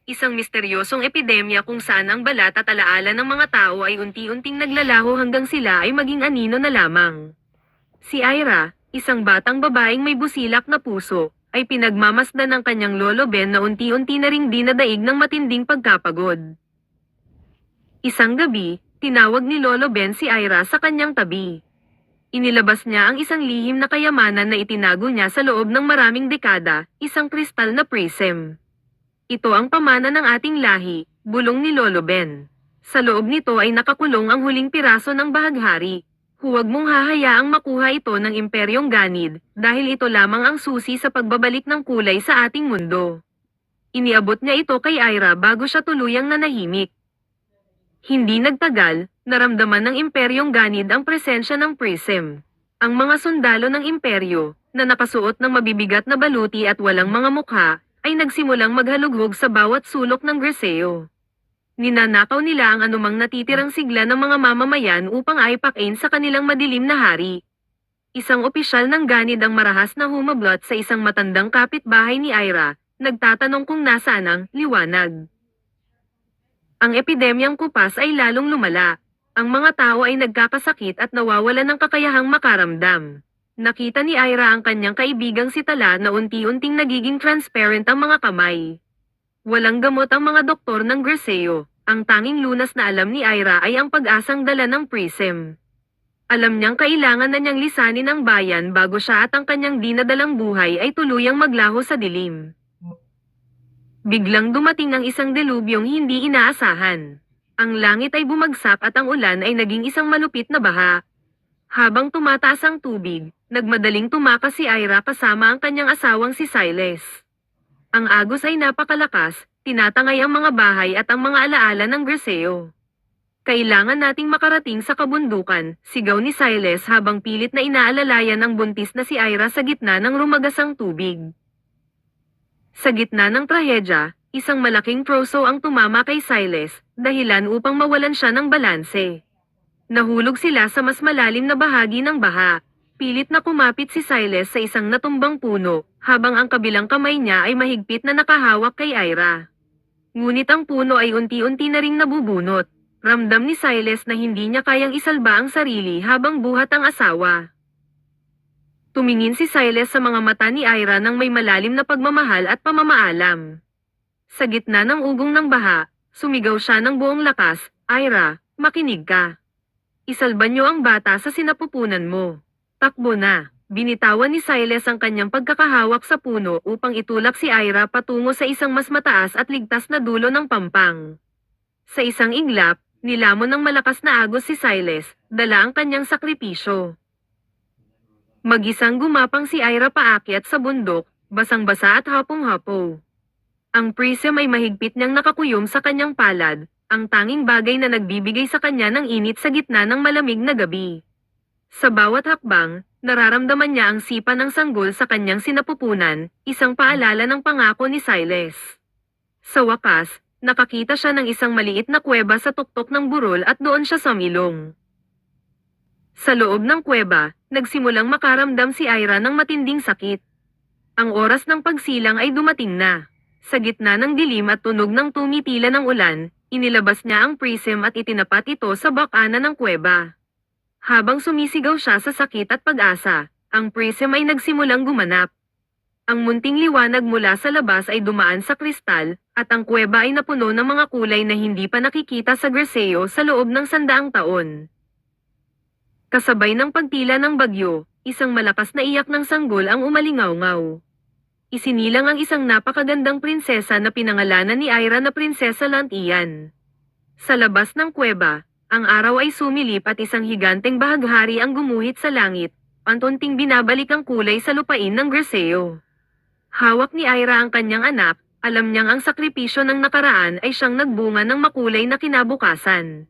isang misteryosong epidemya kung saan ang balat at alaala ng mga tao ay unti-unting naglalaho hanggang sila ay maging anino na lamang. Si Ira, isang batang babaeng may busilak na puso, ay pinagmamasdan ng kanyang lolo Ben na unti-unti na ring dinadaig ng matinding pagkapagod. Isang gabi, tinawag ni Lolo Ben si Ira sa kanyang tabi. Inilabas niya ang isang lihim na kayamanan na itinago niya sa loob ng maraming dekada, isang kristal na prism. Ito ang pamana ng ating lahi, bulong ni Lolo Ben. Sa loob nito ay nakakulong ang huling piraso ng bahaghari. Huwag mong hahayaang makuha ito ng Imperyong Ganid, dahil ito lamang ang susi sa pagbabalik ng kulay sa ating mundo. Iniabot niya ito kay Ira bago siya tuluyang nanahimik. Hindi nagtagal, naramdaman ng Imperyong Ganid ang presensya ng prism. Ang mga sundalo ng imperyo, na nakasuot ng mabibigat na baluti at walang mga mukha, ay nagsimulang maghalughog sa bawat sulok ng Griseo. Ninanakaw nila ang anumang natitirang sigla ng mga mamamayan upang aipakin sa kanilang madilim na hari. Isang opisyal ng Ganid ang marahas na humablot sa isang matandang kapitbahay ni Ira, nagtatanong kung nasaan ang liwanag. Ang epidemyang kupas ay lalong lumala. Ang mga tao ay nagkakasakit at nawawalan ng kakayahang makaramdam. Nakita ni Ira ang kanyang kaibigang si Tala na unti-unting nagiging transparent ang mga kamay. Walang gamot ang mga doktor ng Griseo. Ang tanging lunas na alam ni Ira ay ang pag-asang dala ng prism. Alam niyang kailangan na niyang lisanin ang bayan bago siya at ang kanyang dinadalang buhay ay tuluyang maglaho sa dilim. Biglang dumating ang isang delubyong hindi inaasahan. Ang langit ay bumagsak at ang ulan ay naging isang malupit na baha. Habang tumataas ang tubig, nagmadaling tumakas si Ira kasama ang kanyang asawang si Silas. Ang agos ay napakalakas, tinatangay ang mga bahay at ang mga alaala ng Griseo. Kailangan nating makarating sa kabundukan, sigaw ni Silas habang pilit na inaalalayan ang buntis na si Ira sa gitna ng rumagasang tubig. Sa gitna ng trahedya, isang malaking proso ang tumama kay Silas, dahilan upang mawalan siya ng balanse. Nahulog sila sa mas malalim na bahagi ng baha. Pilit na kumapit si Silas sa isang natumbang puno, habang ang kabilang kamay niya ay mahigpit na nakahawak kay Ira. Ngunit ang puno ay unti-unti na ring nabubunot. Ramdam ni Silas na hindi niya kayang isalba ang sarili habang buhat ang asawa. Tumingin si Silas sa mga mata ni Ira nang may malalim na pagmamahal at pamamaalam. Sa gitna ng ugong ng baha, sumigaw siya ng buong lakas, "Ira, makinig ka. Isalba niyo ang bata sa sinapupunan mo." Takbo na. Binitawan ni Silas ang kanyang pagkakahawak sa puno upang itulak si Ira patungo sa isang mas mataas at ligtas na dulo ng pampang. Sa isang iglap, nilamon ng malakas na agos si Silas, dala ang kanyang sakripisyo. Mag-isang gumapang si Ira paakyat sa bundok, basang-basa at hapong-hapo. Ang prism ay mahigpit niyang nakakuyom sa kanyang palad, ang tanging bagay na nagbibigay sa kanya ng init sa gitna ng malamig na gabi. Sa bawat hakbang, nararamdaman niya ang sipa ng sanggol sa kanyang sinapupunan, isang paalala ng pangako ni Silas. Sa wakas, nakakita siya ng isang maliit na kuweba sa tuktok ng burol at doon siya sumilong. Sa loob ng kuweba, nagsimulang makaramdam si Ira ng matinding sakit. Ang oras ng pagsilang ay dumating na. Sa gitna ng dilim at tunog ng tumitila ng ulan, inilabas niya ang prism at itinapat ito sa bakana ng kuweba. Habang sumisigaw siya sa sakit at pag-asa, ang prism ay nagsimulang gumanap. Ang munting liwanag mula sa labas ay dumaan sa kristal, at ang kuweba ay napuno ng mga kulay na hindi pa nakikita sa Griseo sa loob ng 100 taon. Kasabay ng pagtila ng bagyo, isang malakas na iyak ng sanggol ang umalingaw-ngaw. Isinilang ang isang napakagandang prinsesa na pinangalanan ni Ira na Prinsesa Lantian. Sa labas ng kuweba, ang araw ay sumilip at isang higanteng bahaghari ang gumuhit sa langit, unti-unting binabalik ang kulay sa lupain ng Griseo. Hawak ni Ira ang kanyang anak, alam niyang ang sakripisyo ng nakaraan ay siyang nagbunga ng makulay na kinabukasan.